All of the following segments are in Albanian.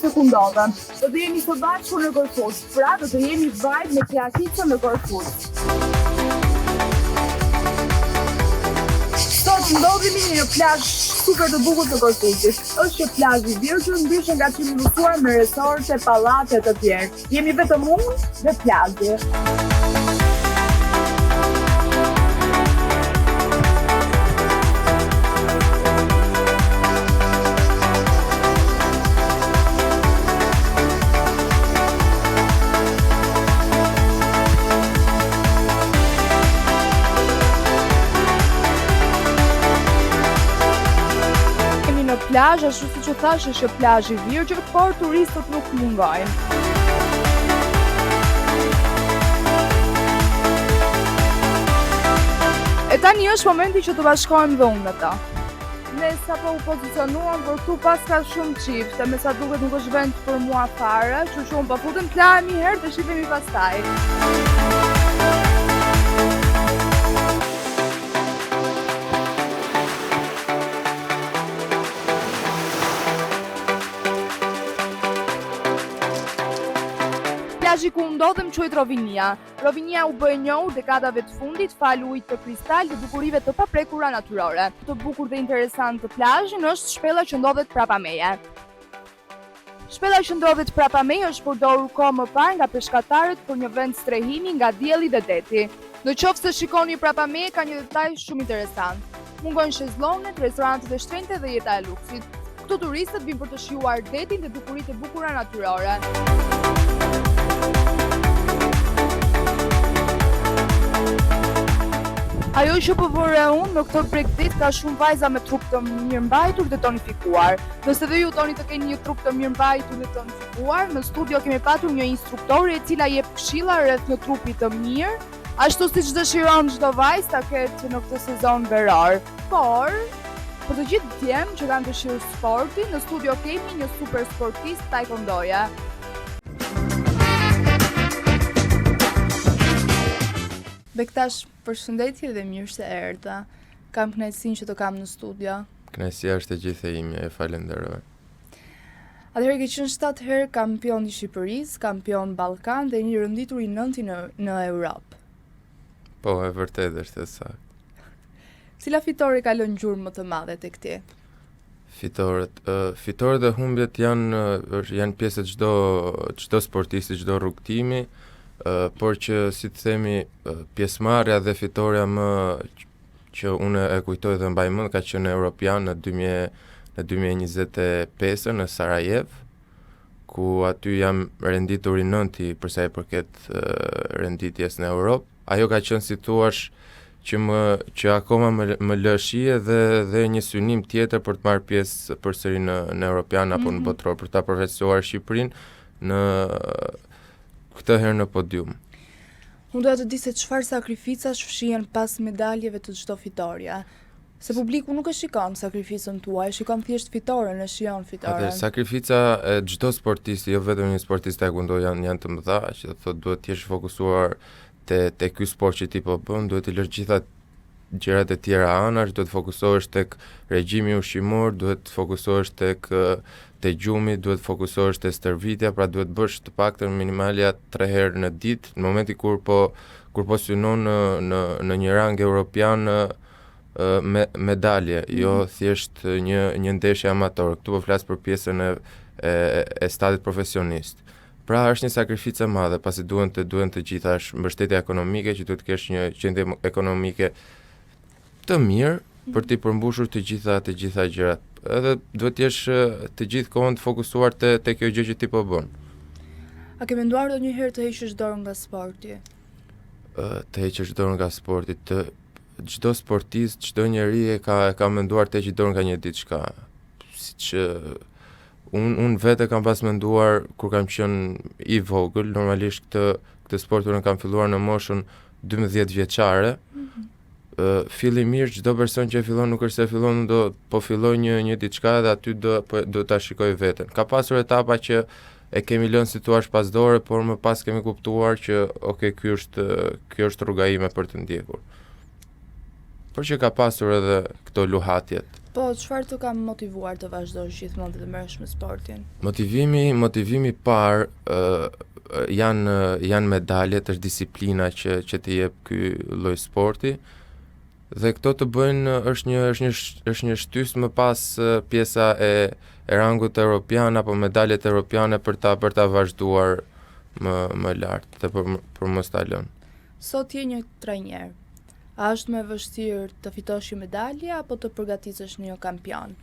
se ku ndodhem. Do të jemi së bashku në Korfuz, pra do të jemi vajt me Kiakicën në Korfuz. Sot ndodhemi në një plazh super të bukur të Korfuzit. Është që plazhi Virgjën ndryshe nga që mësuar me resorte, pallate të tjerë. Jemi vetëm unë dhe plazhi. Plazh, ashtu siç u thash, është plazhi i Virgjëve, por turistët nuk mungojnë. E tani është momenti që të bashkohem dhe unë me ta. Ne sapo u pozicionuam, por këtu pas ka shumë çifte, me sa duket nuk është vend për mua fare, kështu që unë po futem të lajm një herë dhe shihemi pastaj. Plazhi ku ndodhem quhet Rovinia. Rovinia u bë e njohur dekadave të fundit fal ujit të kristal dhe bukurive të paprekura natyrore. Të bukur dhe interesant të plazhin është shpella që ndodhet prapa meje. Shpella që ndodhet prapa meje është përdorur kohë më parë nga peshkatarët për një vend strehimi nga dielli dhe deti. Në qoftë se shikoni prapa meje ka një detaj shumë interesant. Mungojnë shezlonget, restorantet e shtrenjtë dhe jeta e luksit. Këtu turistët vinë për të shijuar detin dhe bukuritë e bukura natyrore. Ajo që po vëre unë në këtë prekditë ka shumë vajza me trup të mirëmbajtur dhe tonifikuar. Nëse dhe ju doni të keni një trup të mirëmbajtur dhe tonifikuar, në studio kemi patur një instruktore e cila jep këshilla rreth një trupi të mirë, ashtu siç dëshiron çdo vajzë ta ketë në këtë sezon veror. Por për të gjithë djemt që kanë dëshirë sporti, në studio kemi një super sportist taekwondoje. Bektash, përshëndetje dhe mirë se erdha. Kam kënaqësinë që të kam në studio. Kënaqësia është e gjithë e ime, e falenderoj. Atëherë ke qenë 7 herë kampion i Shqipërisë, kampion Ballkan dhe një rënditur i 9 në Europë. Po, e vërtet është e saktë. Cila fitore ka lënë gjurmë më të madhe tek ti? Fitoret dhe humbjet janë pjesë e çdo sportisti, çdo rrugtimi. Por që si të themi pjesëmarrja dhe fitoria më që unë e kujtoj dhe mbaj mend ka qenë Europian në 2025 në Sarajev, ku aty jam renditur i 9 për sa i përket renditjes në Europë. Ajo ka qenë si thuaç që akoma më lë shije dhe një synim tjetër për të marrë pjesë përsëri në Europian apo në botror për ta përfaqësuar Shqipërinë në këtë herë në podium. Unë doja të di se çfarë sakrificash fshihen pas medaljeve të çdo fitorie. Se publiku nuk e shikon sakrificën tuaj, shikon thjesht fitoren, e shijon fitoren. Atë sakrifica e çdo sportisti, jo vetëm një sportist taekwondo janë të mëdha, që thotë duhet të jesh fokusuar te ky sport që ti po bën, duhet të lësh gjitha gjërat e tjera anash, duhet të fokusohesh tek regjimi ushqimor, duhet të fokusohesh te gjumi, duhet të fokusohesh te stërvitja, pra duhet bësh të paktën minimalja 3 herë në ditë, në momenti kur po synon në një rang europian medalje, jo thjesht një ndeshje amator. Këtu po flas për pjesën e stadit profesionist. Pra është një sakrificë e madhe, pasi duhen të gjitha, është mbështetja ekonomike, që duhet të kesh një qendje ekonomike të mirë për të përmbushur të gjitha gjërat. Edhe duhet të jesh të gjithë kohën të fokusuar te kjo gjë që ti po bën. A ke menduar ndonjëherë të heqësh dorën nga sporti? Të heqësh dorën nga sporti, çdo sportist, çdo njeri ka menduar të heqë dorën nga një diçka. Siç unë vetë kam pas menduar kur kam qenë i vogël, normalisht këtë sport unë kam filluar në moshën 12 vjeçare. Fillimisht çdo person që fillon nuk është se fillon po filloj një diçka dhe aty do ta shikoj veten. Ka pasur etapa që e kemi lënë si thua pas dore, por më pas kemi kuptuar që ky është rruga ime për të ndjekur. Por që ka pasur edhe këto luhatjet. Po, çfarë të ka motivuar të vazhdosh gjithmonë të merresh me sportin? Motivimi parë janë medaljet, është disiplina që të jep ky lloj sporti. Dhe këto të bëjnë është një shtys më pas pjesa e rangut europian apo medaljet europiane për ta vazhduar më lart dhe për mos ta lënë. Sot je një trajner. A është më vështirë të fitosh një medalje apo të përgatisesh një kampion?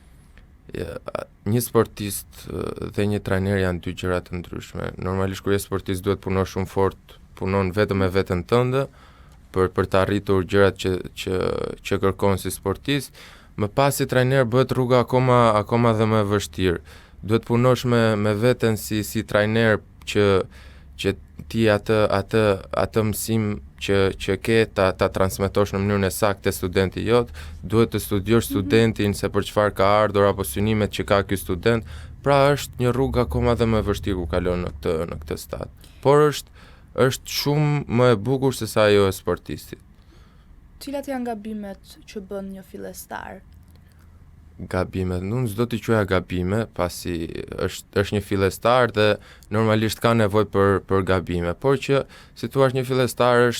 Një sportist dhe një trajner janë dy gjëra të ndryshme. Normalisht kur je sportist duhet punosh shumë fort, punon vetëm me veten tënde për të arritur gjërat që kërkon si sportist. Më pas si trajner bëhet rruga akoma dhe më e vështirë. Duhet punosh me veten si trajner që ti atë mësim që ke ta transmetosh në mënyrën e saktë te studenti jot, duhet të studiosh studentin se për çfarë ka ardhur apo synimet që ka ky student. Pra është një rrugë akoma dhe më e vështirë kur kalon në këtë stad. Por është shumë më e bukur se sa ajo e sportistit. Cilat janë gabimet që bën një fillestar? Gabimet, unë s'do t'i quaja gabime, pasi është një fillestar dhe normalisht ka nevojë për gabime, por që si thua një fillestar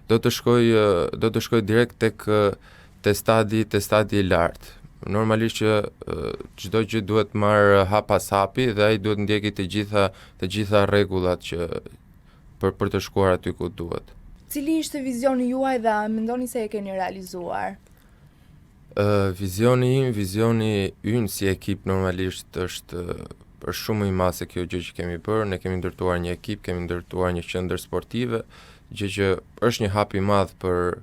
do të shkoj direkt te stadi i lartë. Normalisht që çdo gjë duhet marr hap pas hapi dhe ai duhet ndjeki të gjitha rregullat që për të shkuar aty ku duhet. Cili ishte vizioni juaj dhe a mendoni se e keni realizuar? Vizioni ynë si ekip normalisht është shumë i madh se kjo gjë që kemi bërë. Ne kemi ndërtuar një ekip, kemi ndërtuar një qendër sportive, gjë që është një hap i madh për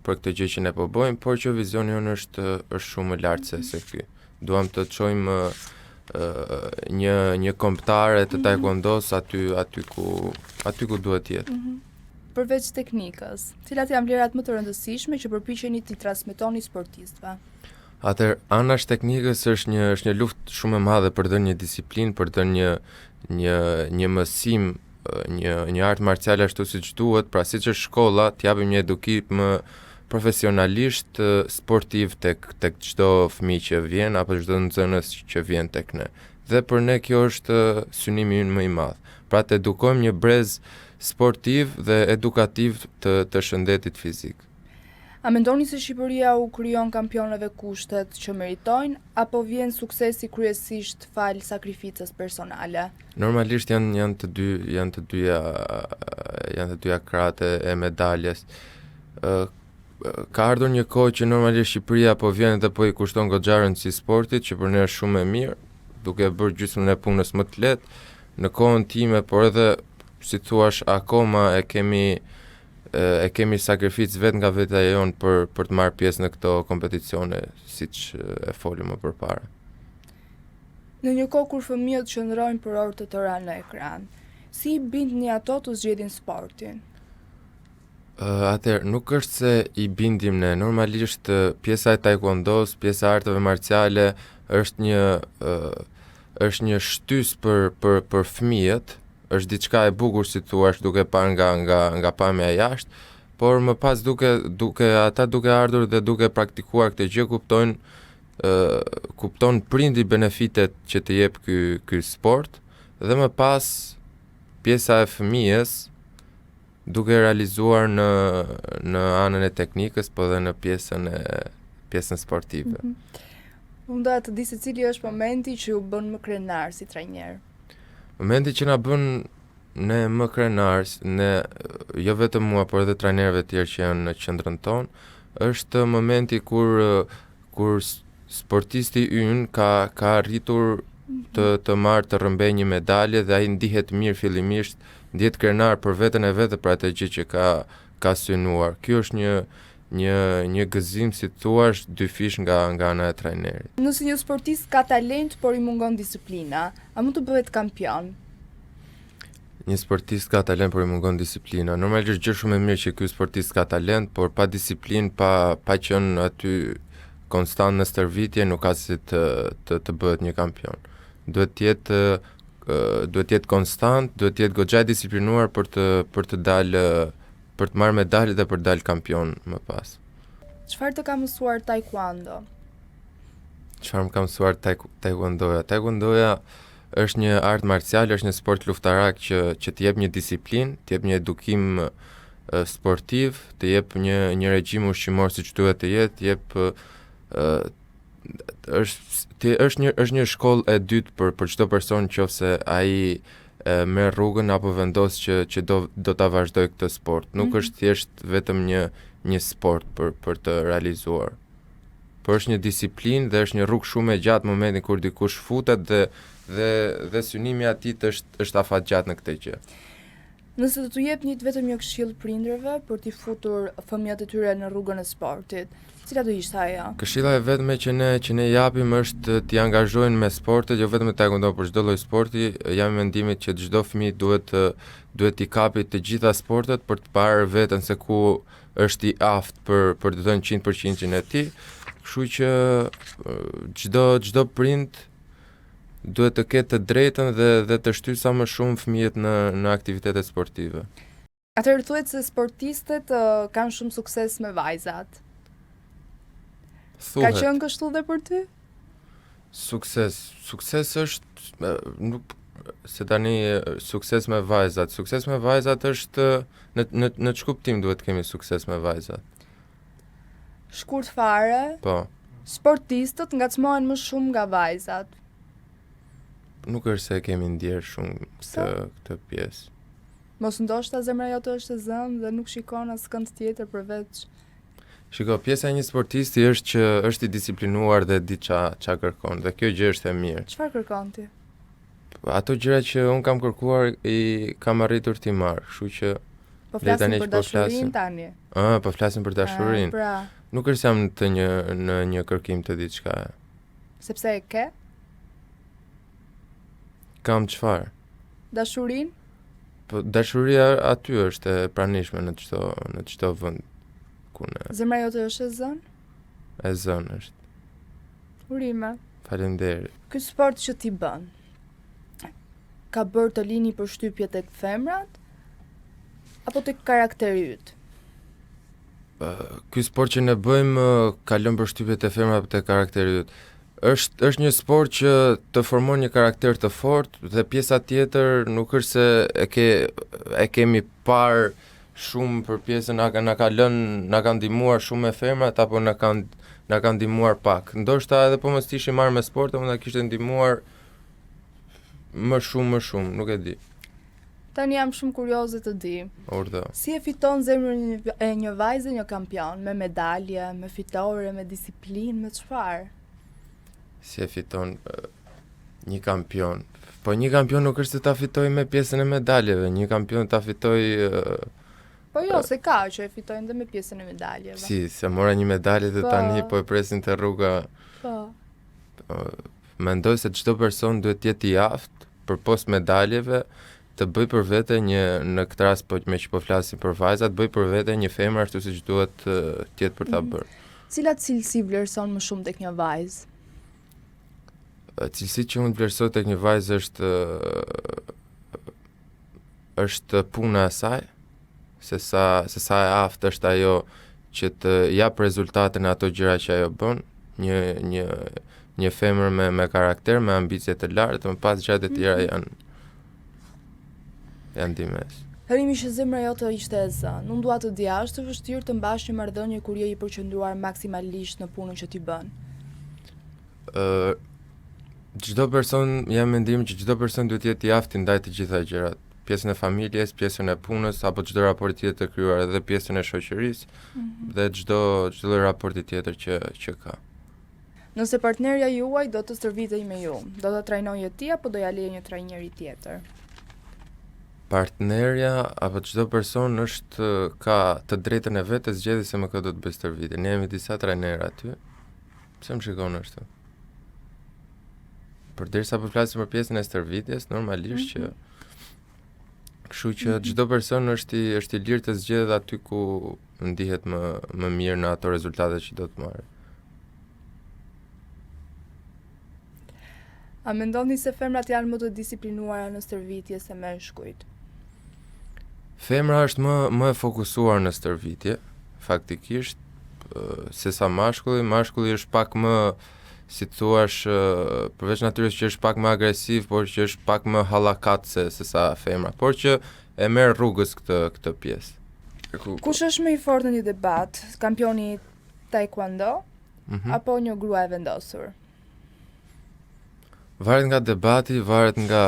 këtë gjë që ne po bëjmë, por që vizioni ynë është shumë më lart se ky. Duam të çojmë një kombëtare të taekwondos aty ku duhet jetë. Përveç teknikës, cilat janë vlerat më të rëndësishme që përpiqeni t'i transmetoni sportistëve? Atëherë, anash teknikës është një luftë shumë e madhe për të dhënë një disiplinë, për të dhënë një mësim, një art marciale ashtu siç duhet, pra siç është shkolla, t'japim një edukim profesionalisht sportiv tek çdo fëmijë që vjen apo çdo nxënës që vjen tek ne. Dhe për ne kjo është synimi ynë më i madh. Pra të edukojmë një brez sportiv dhe edukativ të shëndetit fizik. A mendoni se Shqipëria u krijon kampionëve kushtet që meritojnë apo vjen suksesi kryesisht fal sakrificës personale? Normalisht janë të dyja krahët e medaljes. Ka ardhur një kohë që normalisht Shqipëria po vjen dhe po i kushton goxha rëndësi sportit, që për ne është shumë e mirë, duke bërë gjysmën e punës më të lehtë. Në kohën time, por edhe si thuash akoma e kemi sakrificë vetë nga vetja jonë për të marrë pjesë në këto kompeticione, siç e folëm më përpara. Në një kohë kur fëmijët qëndrojnë për orë të tëra në ekran, si i bindni ato të zgjedhin sportin? Atëherë, nuk është se i bindim ne. Normalisht pjesa e taekwondos, pjesa e arteve marciale është një shtys për fëmijët. Është diçka e bukur si thua, duke parë nga pamja jashtë, por më pas duke ardhur dhe duke praktikuar këtë gjë kupton prindi benefitet që të jep ky sport dhe më pas pjesa e fëmijës duke realizuar në anën e teknikës, po dhe në pjesën sportive. Unë doja të di se cili është momenti që ju bën më krenar si trajner. Momenti që na bën ne më krenar, jo vetëm mua, por edhe trajnerëve të tjerë që janë në qendrën tonë, është momenti kur sportisti ynë ka arritur të marrë të rrëmbej një medalje dhe ai ndihet mirë fillimisht, ndihet krenar për veten e vet për atë gjë që ka synuar. Ky është një gëzim, si thua, dy fish nga ana e trajnerit. Nëse një sportist ka talent por i mungon disiplina, a mund të bëhet kampion? Një sportist ka talent por i mungon disiplina. Normalisht është gjë shumë e mirë që ky sportist ka talent, por pa disiplinë, pa qenë aty konstant në stërvitje, nuk ka si të bëhet një kampion. Duhet të jetë konstant, duhet të jetë goxha disiplinuar për të dalë, për të marrë medalje dhe për të dalë kampion më pas. Çfarë të ka mësuar taekwondo? Çfarë më ka mësuar taekwondoja? Taekwondoja është një art marcial, është një sport luftarak që të jep një disiplinë, të jep një edukim sportiv, të jep një regjim ushqimor siç duhet të jetë, të jep është një shkollë e dytë për çdo person nëse ai merr rrugën apo vendos që do ta vazhdoj këtë sport. Nuk është thjesht vetëm një sport për të realizuar. Por është një disiplinë dhe është një rrugë shumë e gjatë momentin kur dikush futet dhe synimi i atij është afatgjatë në këtë gjë. Nëse do t'u jep vetëm një këshill prindërve për t'i futur fëmijët e tyre në rrugën e sportit, cila do ishte ajo? Këshilla e vetme që ne japim është t'i angazhojnë me sportet, jo vetëm me taekwondo, por çdo lloj sporti. Jam i mendimit që çdo fëmijë duhet t'i kapi të gjitha sportet për të parë veten se ku është i aftë për të dhënë 100% e tij. Kështu që çdo prind duhet të ketë të drejtën dhe të shtyjë sa më shumë fëmijët në aktivitete sportive. Atëherë thuhet se sportistët kanë shumë sukses me vajzat. Ka qenë kështu dhe për ty? Sukses është se tani sukses me vajzat. Sukses me vajzat është në ç'kuptim duhet kemi sukses me vajzat. Shkurt fare. Po. Sportistët ngacmohen më shumë nga vajzat. Nuk është se kemi ndjerë shumë këtë pjesë. Mos ndoshta zemra jote është e zënë dhe nuk shikon askënd tjetër përveç. Shiko, pjesa e një sportisti është që është i disiplinuar dhe di ç'a kërkon dhe kjo gjë është e mirë. Çfarë kërkon ti? Ato gjëra që un kam kërkuar i kam arritur t'i marr, kështu që po flasim për dashurinë tani. Po flasim për dashurinë. Pra. Nuk është jam në një kërkim të diçka. Sepse e ke? Kam çfarë? Dashurinë? Po dashuria aty është e pranishme në çdo vend ku ne. Zemra jote është e zënë? E zënë është. Urime. Faleminderit. Ky sport që ti bën ka bërë të lini përshtypje tek femrat apo tek karakteri yt? Ky sport që ne bëjmë ka lënë përshtypje te femrat apo te karakteri yt. Është një sport që të formon një karakter të fortë dhe pjesa tjetër nuk është se e kemi parë shumë për pjesën na ka ndihmuar shumë me femrat apo na ka ndihmuar pak. Ndoshta edhe po mos ishim marrë me sport, mund ta kishte ndihmuar më shumë, nuk e di. Tani jam shumë kurioze të di. Urdhë. Si e fiton zemrën e një vajze një kampion, me medalje, me fitore, me disiplinë, me çfarë? Si e fiton një kampion? Po një kampion nuk është se ta fitoj me pjesën e medaljeve, një kampion ta fitoj po jo, se ka që e fitojnë dhe me pjesën e medaljeve. Si, se mora një medalje dhe tani po e presin të rruga. Po. Mendoj se çdo person duhet jetë i aftë përpos medaljeve të bëj për vete në këtë rast me që po flasim për vajzat, bëj për vete një femër ashtu siç duhet të jetë për ta bërë. Cilat cilësi vlerëson më shumë tek një vajzë? Cilësi që unë vlerësoj tek një vajzë është puna e saj, se sa e aftë është ajo që të jap rezultate në ato gjëra që ajo bën, një femër me karakter, me ambicie të larta, më pas gjërat e tjera janë dimes. Harimi që zemra jote ishte e zënë. Unë dua të di, a është vështirë të mbash një marrëdhënie kur je i përqendruar maksimalisht në punën që ti bën? Çdo person, jam mendim që çdo person duhet jetë i aftë ndaj të gjitha gjërat. Pjesën e familjes, pjesën e punës, apo çdo raport tjetër të krijuar, edhe pjesën e shoqërisë dhe çdo raporti tjetër që ka. Nëse partnerja juaj do të stërvitej me ju, do ta trajnojë ti apo do ja leje një trajneri tjetër? Partnerja apo çdo person ka të drejtën e vet të zgjedhë se me kë do të bëj stërvitje. Ne jemi disa trajnerë aty. Pse më shikon ashtu? Përderisa po flasim për pjesën e stërvitjes, normalisht që kështu që çdo person është i lirë të zgjedhë aty ku ndihet më mirë në ato rezultate që do të marrë. A mendoni se femrat janë më të disiplinuara në stërvitje se meshkujt? Femra është më e fokusuar në stërvitje, faktikisht, se sa mashkulli. Mashkulli është pak më si thuash, përveç natyrës që është pak më agresiv, por që është pak më hallakat se sa femra, por që e merr rrugës këtë pjesë. Kush është më i fortë në një debat, kampioni taekwondo apo një grua e vendosur? Varet nga debati, varet nga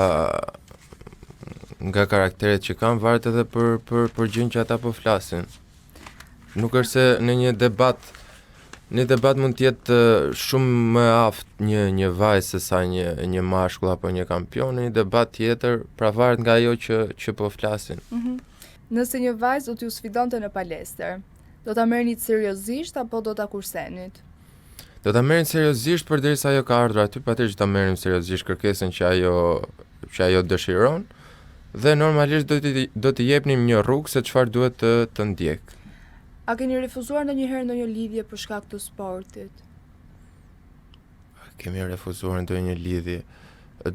karakteret që kanë, varet edhe për gjën që ata po flasin. Nuk është se në një debat mund të jetë shumë më aftë një vajzë se sa një mashkull apo një kampion, në një debat tjetër, pra varet nga ajo që po flasin. Nëse një vajzë do t'ju sfidonte në palestër, do ta merrnit seriozisht apo do ta kursenit? Do ta merrim seriozisht përderisa ajo ka ardhur aty, patjetër që ta merrim seriozisht kërkesën që ajo dëshiron, dhe normalisht do t'i jepnim një rrugë se çfarë duhet të ndjek. A keni refuzuar ndonjëherë ndonjë lidhje për shkak të sportit? Kemi refuzuar ndonjë lidhje.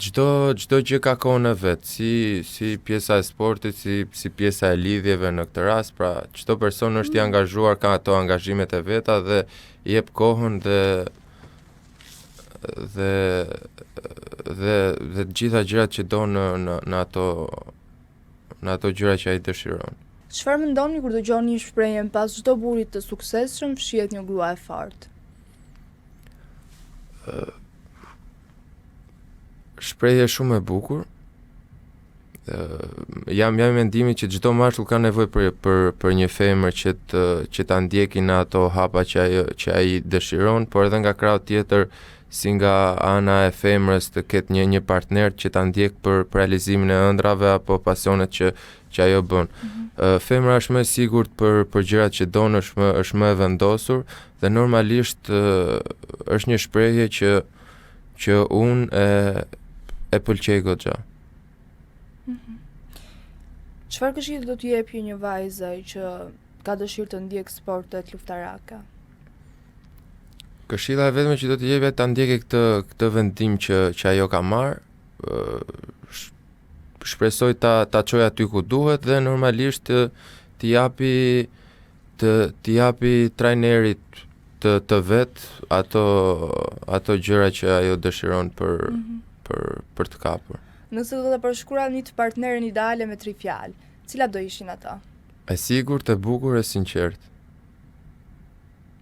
Çdo gjë ka kohën e vet, si pjesa e sportit, si pjesa e lidhjeve në këtë rast, pra çdo person është i angazhuar, ka ato angazhimet e veta dhe i jep kohën dhe të gjitha gjërat që do në ato gjëra që ai dëshiron. Çfarë mendoni kur dëgjoni shprehjen pas çdo burrit të suksesshëm fshihet një grua e fortë? Shprehje shumë e bukur. Jam i mendimit që çdo mashkull ka nevojë për një femër që ta ndjekin në ato hapa që ai dëshiron, por edhe nga krau tjetër, si nga ana e femrës, të ketë një partner që ta ndjek për realizimin e ëndrave apo pasionet që ajo bën. Femra është më e sigurt për gjërat që don, është më e vendosur dhe normalisht është një shprehje që unë e pëlqej goxha. Çfarë këshilli do t'ju jepje një vajze që ka dëshirë të ndjek sportet luftarake? Këshilla e vetme që do t'i jepja ta ndjekë këtë vendim që ajo ka marrë, shpresoj ta çojë aty ku duhet dhe normalisht t'i japi trajnerit të vet ato gjëra që ajo dëshiron për të kapur. Nëse do të përshkruani të partnerin ideale me 3 fjalë, cilat do ishin ato? E sigurt, e bukur, e sinqert.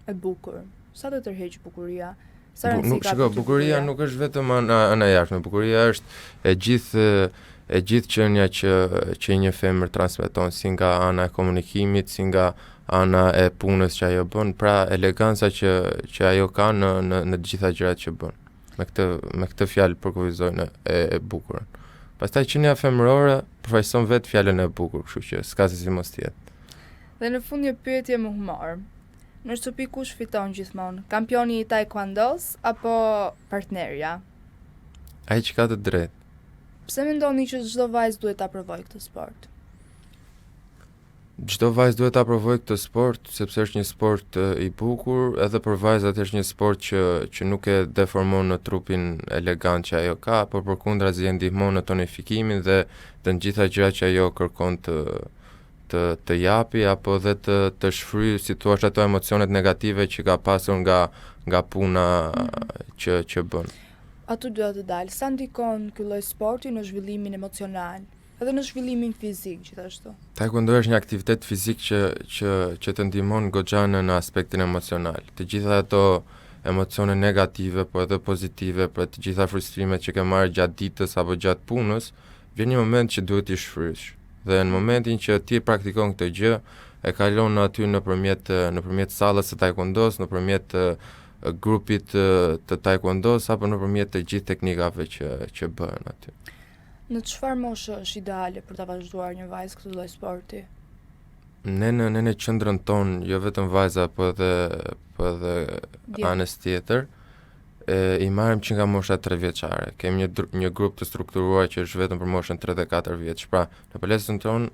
E bukur. Sa do tërheq bukuria? Bukuria nuk është vetëm ana jashtme. Bukuria është e gjithë qenia që një femër transmeton, si nga ana e komunikimit, si nga ana e punës që ajo bën, pra eleganca që ajo ka në të gjitha gjërat që bën. Me këtë fjalë përkufizojnë e bukurën. Pastaj qenia femërore përfaqëson vetë fjalën e bukur, kështu që s'ka se si mos tjetë. Dhe në fund një pyetje me humor. Në shtëpi kush fiton gjithmonë? Kampioni i taekwondos apo partnerja? Ai që ka të drejtë. Pse mendoni që çdo vajzë duhet ta provojë këtë sport? Çdo vajzë duhet ta provojë këtë sport sepse është një sport i bukur, edhe për vajzat është një sport që nuk e deformon në trupin elegant që ajo ka, por përkundrazi e ndihmon në tonifikimin dhe të gjitha gjërat që ajo kërkon të japi apo dhe të shfryjë, si thua, ato emocionet negative që ka pasur nga puna që bën. Aty duhet të dalë, sa ndikon ky lloj sporti në zhvillimin emocional, edhe në zhvillimin fizik gjithashtu? Taekwondo është një aktivitet fizik që të ndihmon goxha në aspektin emocional. Të gjitha ato emocione negative, por edhe pozitive, për të gjitha frustrimet që ke marrë gjatë ditës apo gjatë punës, vjen një moment që duhet t'i shfrysh. Dhe në momentin që ti praktikon këtë gjë, e kalon aty nëpërmjet sallës së taekwondos, nëpërmjet grupit të taekwondos apo nëpërmjet të gjithë teknikave që bëhen aty. Në çfarë moshë është ideale për ta vazhduar një vajzë këtë lloj sporti? Ne në qendrën tonë, jo vetëm vajza, po edhe anës tjetër, i marrim që nga mosha 3 vjeçare. Kemi një grup të strukturuar që është vetëm për moshën 34 vjeç. Pra, në palestën tonë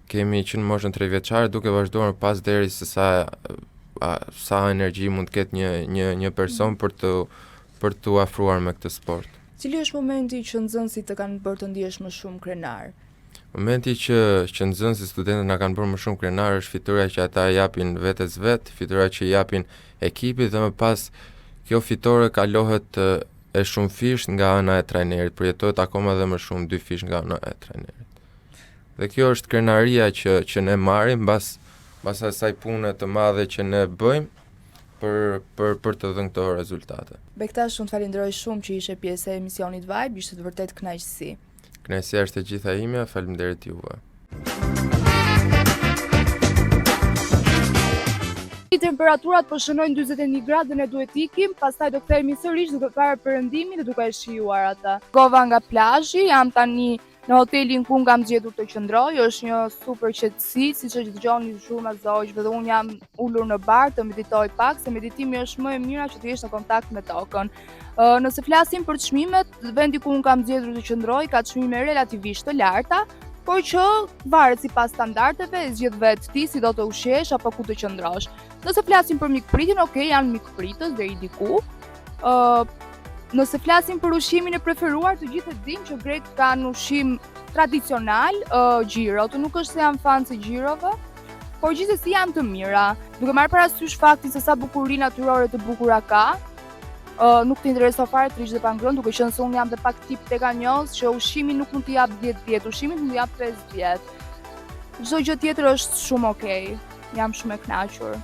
kemi që në moshën 3 vjeçare duke vazhduar pas deri se sa energji mund të ketë një person për të afruar me këtë sport. Cili është momenti që nxënësit të kanë bërë të ndihesh më shumë krenar? Momenti që nxënësit, studentët na kanë bërë më shumë krenar është fytyra që ata japin vetes vet, fytyra që japin ekipit dhe më pas Kjo fitore kalohet e shumë fish nga ana e trajnerit, përjetohet akoma dhe më shumë 2 fish nga ana e trajnerit. Dhe kjo është krenaria që ne marrim mbas asaj pune të madhe që ne bëjmë për të dhënë këto rezultate. Bektash, unë të falenderoj shumë që ishe pjesë e emisionit Vibe, ishte të vërtet kënaqësi. Kënaqësia është e gjitha ime, faleminderit juve. Temperaturat po shënojnë 41 gradë dhe ne duhet ikim, pastaj do kthehemi sërish duke parë perëndimin dhe duke e shijuar ata. Gova nga plazhi, jam tani në hotelin ku kam zgjedhur të qëndroj, është një super qetësi, siç e dëgjoni shumë zogjve dhe unë jam ulur në bar të meditoj pak, se meditimi është më e mira që të jesh në kontakt me tokën. Nëse flasim për çmimet, vendi ku unë kam zgjedhur të qëndroj ka çmime relativisht të larta, por që varet sipas standardeve, e zgjedh vetë ti si do të ushqesh apo ku të qëndrosh. Nëse flasim për mikpritjen, okay, janë mikpritës deri diku. Nëse flasim për ushqimin e preferuar, të gjithë e dinë që grekët kanë ushqim tradicional, gjiro, të nuk është se janë fan të gjirove, por gjithsesi janë të mira. Duke marrë parasysh faktin se sa bukuri natyrore të bukura ka, nuk të intereso fare të rish dhe pangrën, duke qenë se unë jam dhe pak tip teganjoz që ushqimi nuk mund t'i jap 10-10, ushqimi mund t'i jap 5-10. Çdo gjë tjetër është shumë okay. Jam shumë e kënaqur.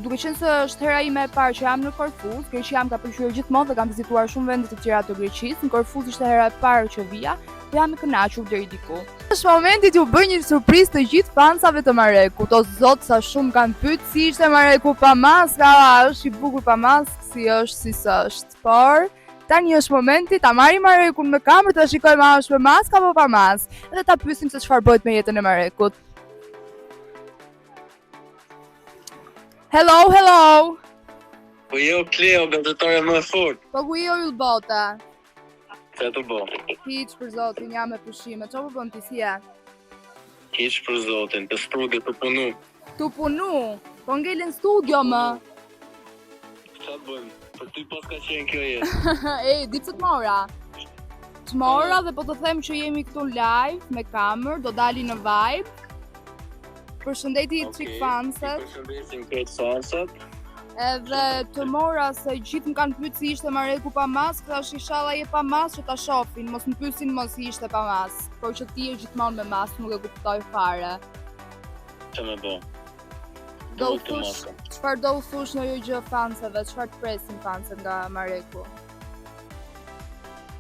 Duke qenë se është hera ime e parë që jam në Korfuz, Greqia më ka pëlqyer gjithmonë dhe kam vizituar shumë vende të tjera të Greqisë. Në Korfuz ishte hera e parë që vija dhe jam e kënaqur deri diku. Është momenti t'ju bëj një surprizë të gjithë fansave të Marekut. O zot, sa shumë kanë pyetur si ishte Mareku pa maskë, është i bukur pa maskë, si është si s'është. Por tani është momenti ta marrim Marekun në kamerë të shikojmë a është me maskë apo pa maskë. Dhe ta pyesim se çfarë bëhet me jetën e Marekut. Hello, hello! Po jo, Kleo, gazetare më e fort. Po ku jo ju bota? Që të bo? Hiç për zotin, jam me pushime. Qa po bën ti si je? Hiç për zotin, të studio të punu. Tu punu? Po ngelen studio më. Qa të bëjmë? Për ty pas ka qenë kjo jetë. Ej, di që të mora? Të mora dhe po të them që jemi këtu live, me kamer, do dali në Vibe. Përshëndeti çik fanset. Përshëndesim këtë fansat. Edhe të mora se gjithë më kanë pyetur si ishte Mareku pa maskë, thash inshallah je pa maskë që ta shohin, mos më pyesin mos si ishte pa maskë, por që ti je gjithmonë me maskë, nuk e kuptoj fare. Që me bo? Do u thush, çfarë do u thush në ju gjë fanseve, çfarë të presin fanset nga Mareku?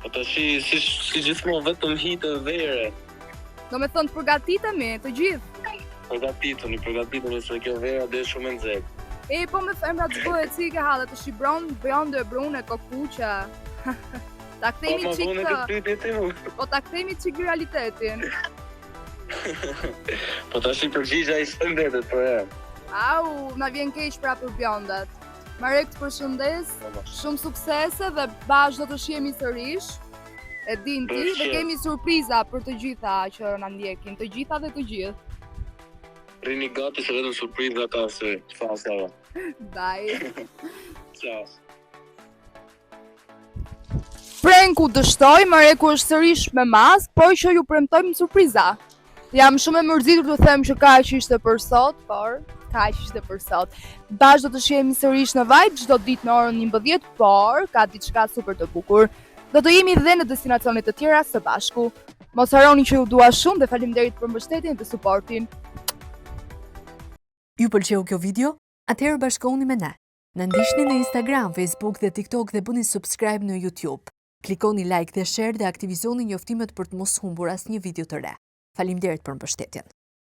Po tash si gjithmonë vetëm hitë vere. Do me thënë të përgatitemi, të gjithë. Përgatitemi se kjo vera dhe shumë e nxehtë. E, po me femra të bëhet si ke halë, të shibron, bëjon dhe brune, kokuqa. Ta kthejmi qik po ta kthejmi qik realitetin. Po tash i përgjigja i shëndetet për e. Au, na vjen keq pra për bjondat. Marek të përshëndes, shumë suksese dhe bashkë do të shihemi sërish. E din ti dhe kemi surpriza për të gjitha që na ndjekin, të gjitha dhe të gjithë. Rini gati se vetëm surpriza ka se fansave. Bye. Ciao. Prenku dështoj, Mareku është sërish me maskë, por që ju premtojmë surpriza. Jam shumë e mërzitur të them që kaq ishte për sot, por kaq ishte për sot. Bashkë do të shihemi sërish në Vibe çdo ditë në orën 11, por ka diçka super të bukur. Do të jemi dhe në destinacione të tjera së bashku. Mos harroni që ju dua shumë dhe faleminderit për mbështetjen dhe suportin. Ju pëlqeu kjo video? Atëherë bashkohuni me ne. Na ndiqni në Instagram, Facebook dhe TikTok dhe bëni subscribe në YouTube. Klikoni like dhe share dhe aktivizoni njoftimet për të mos humbur asnjë video të re. Faleminderit për mbështetjen.